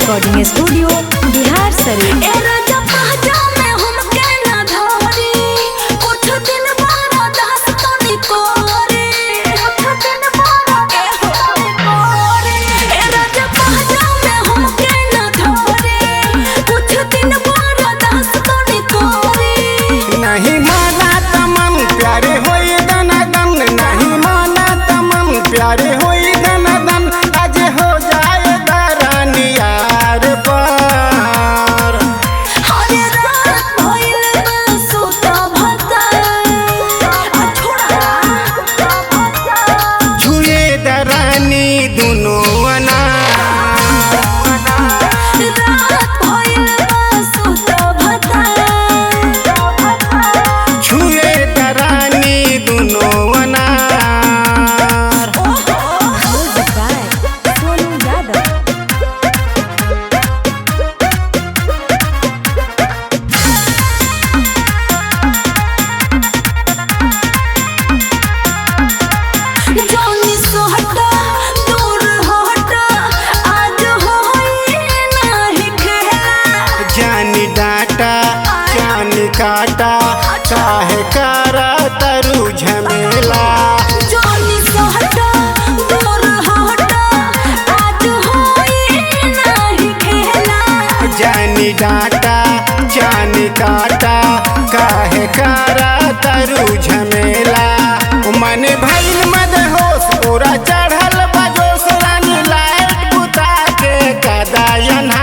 Recording studio Bihar Sharif. नहीं माना तमन प्यारे होई दनादन, नहीं माना तमन प्यारे होई दनादन, आज हो जाए दरानी यार पार। छुए दरानी दोनों काटा काहे करा तरु झमेला। जानी डाटा जानी काटा काहे करा तरु झमेला। मन भइल मद होश पूरा चढ़ल बजोश, रानी लाइट बुता के कदायन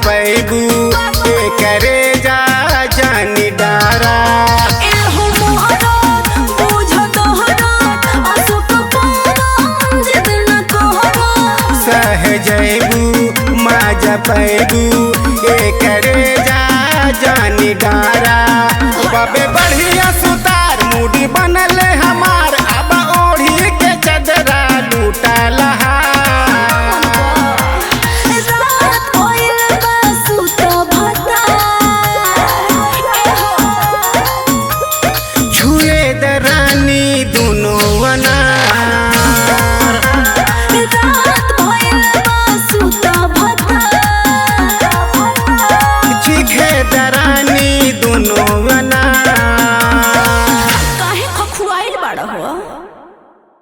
पैबू करे जा जानी डारा। सह जैबू माजा पैबू करे जा जानी डारा। बाबे